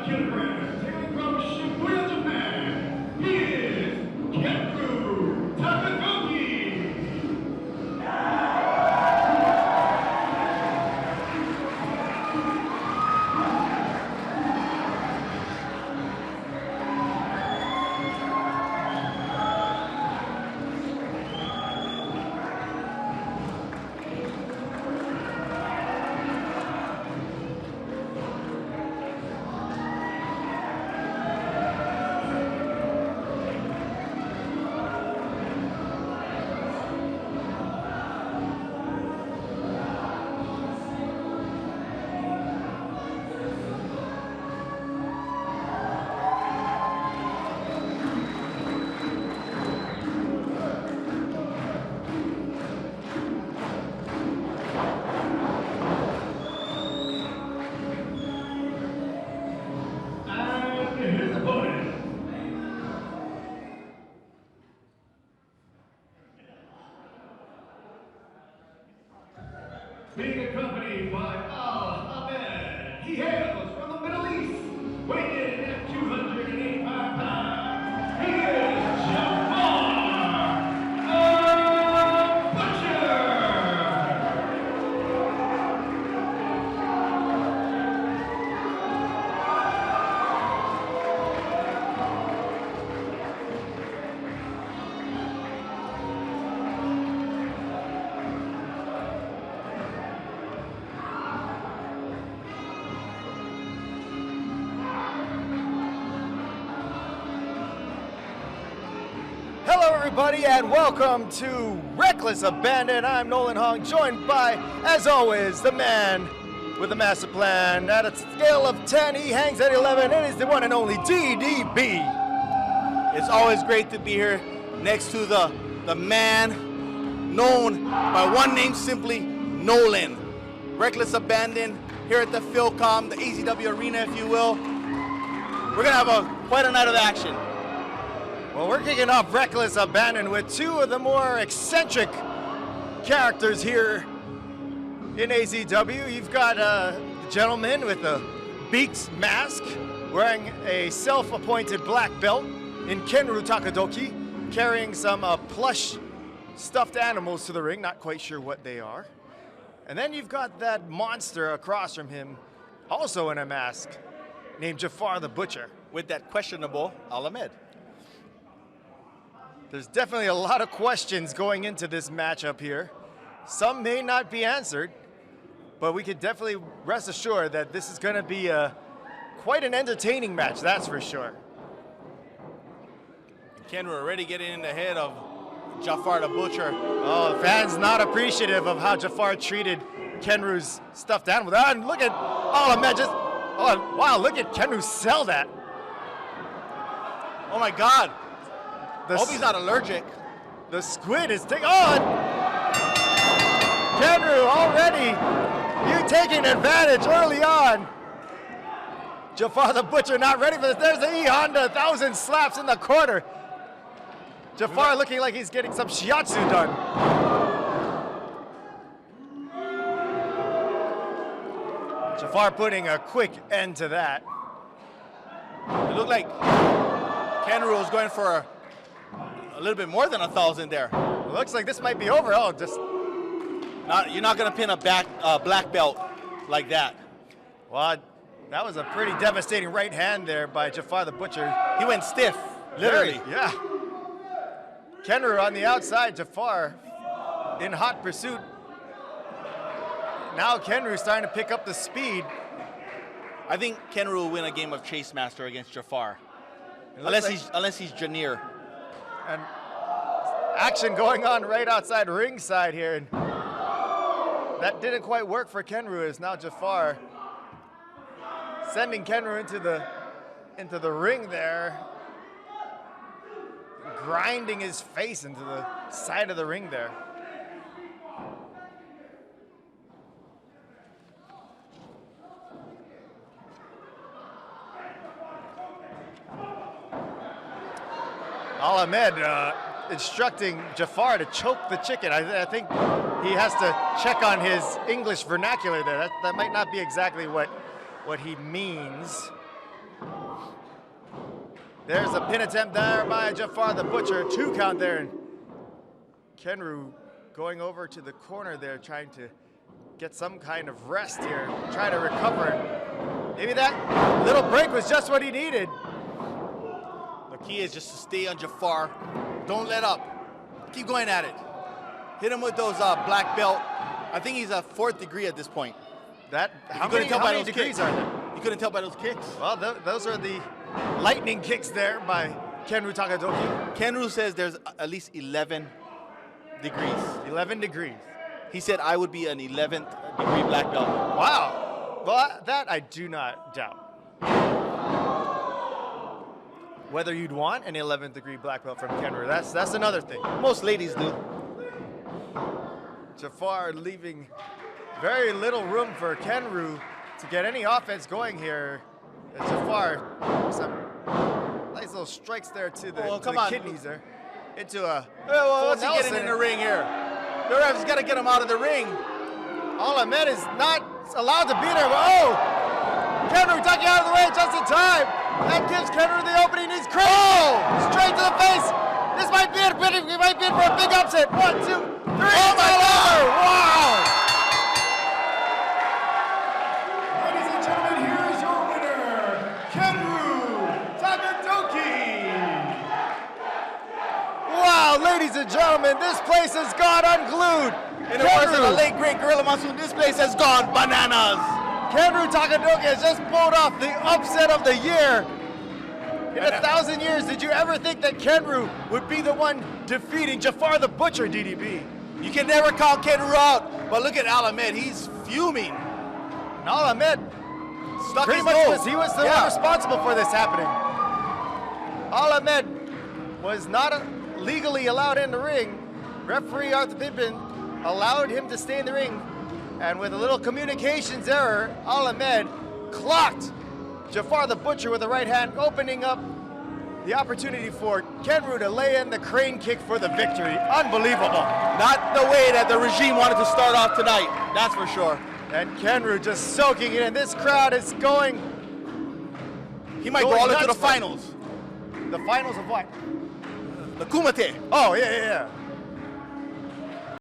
kilograms, hailing from Shibuya, Japan, he is Kenryu Takadoki. His opponent, being accompanied by Ahmed, he hails from the Middle East, weighing in at 285 pounds. He is Jafar, the Butcher. Hello everybody and welcome to Reckless Abandon. I'm Nolan Hong, joined by, as always, the man with the master plan. At a scale of 10, he hangs at 11. It is the one and only DDB. It's always great to be here next to the man known by one name simply, Nolan. Reckless Abandon here at the Philcom, the AZW Arena, if you will. We're gonna have quite a night of action. Well, we're kicking off Reckless Abandon with two of the more eccentric characters here in AZW. You've got a gentleman with a Beaks mask, wearing a self-appointed black belt in Kenryu Takadoki, carrying some plush stuffed animals to the ring, not quite sure what they are. And then you've got that monster across from him, also in a mask, named Jafar the Butcher. With that questionable Ahmed. There's definitely a lot of questions going into this matchup here. Some may not be answered, but we could definitely rest assured that this is going to be quite an entertaining match, that's for sure. Kenryu already getting in the head of Jafar the Butcher. Oh, the fans not appreciative of how Jafar treated Kenryu's stuffed animal. And look at, oh man, oh wow, look at Kenryu sell that. Oh my God. I hope he's not allergic. The squid is taking on. Kenryu already, you taking advantage early on. Jafar the Butcher not ready for this. There's the E-Honda 1,000 slaps in the corner. Jafar looking like he's getting some shiatsu done. Jafar putting a quick end to that. It looked like Kenryu was going for a little bit more than 1,000 there. It looks like this might be over. Oh, You're not gonna pin a black belt like that. Well, that was a pretty devastating right hand there by Jafar the Butcher. He went stiff, literally. Yeah. Kenryu on the outside, Jafar in hot pursuit. Now Kenryu starting to pick up the speed. I think Kenryu will win a game of Chase Master against Jafar. Unless he's Janir. And action going on right outside ringside here. And that didn't quite work for Kenryu, as now Jafar sending Kenryu into the ring there, grinding his face into the side of the ring there. Ahmed instructing Jafar to choke the chicken. I think he has to check on his English vernacular there. That might not be exactly what he means. There's a pin attempt there by Jafar the Butcher. 2 count there. And Kenryu going over to the corner there, trying to get some kind of rest here, try to recover. Maybe that little break was just what he needed. The key is just to stay on Jafar. Don't let up. Keep going at it. Hit him with those black belt. I think he's a 4th degree at this point. How many degrees kicks. are there? You couldn't tell by those kicks. Well, those are the lightning kicks there by Kenryu Takadoki. Kenryu says there's at least 11 degrees. 11 degrees. He said I would be an 11th degree black belt. Wow. Well, that I do not doubt. Whether you'd want an 11th degree black belt from Kenryu, that's another thing. Most ladies do. Jafar leaving very little room for Kenryu to get any offense going here. Jafar, some nice little strikes there to the kidneys there. Into a what's he getting in the ring here? The ref's got to get him out of the ring. Ahmed is not allowed to be there. Oh! Kenryu tucking out of the way just in time. That gives Kenryu the opening. He's crazy. Oh! Straight to the face. This might be it. He might be in for a big upset. 1, 2, 3. Oh my God! Wow! Ladies and gentlemen, here is your winner, Kenryu Takadoki. Wow, ladies and gentlemen, this place has gone unglued. In the words of the late great Gorilla Monsoon, this place has gone bananas. Kenryu Takadoki has just pulled off the upset of the year. In 1,000 years, did you ever think that Kenryu would be the one defeating Jafar the Butcher, DDB? You can never call Kenryu out, but look at Ahmed. He's fuming. And Ahmed Stuck pretty his much nose. he was the one responsible for this happening. Ahmed was not legally allowed in the ring. Referee Arthur Pippin allowed him to stay in the ring, and with a little communications error, Ahmed clocked Jafar the Butcher with the right hand, opening up the opportunity for Kenryu to lay in the crane kick for the victory. Unbelievable. Not the way that the regime wanted to start off tonight, that's for sure. And Kenryu just soaking it in. This crowd is going. He might go all into the finals. The finals of what? The Kumite. Oh, yeah.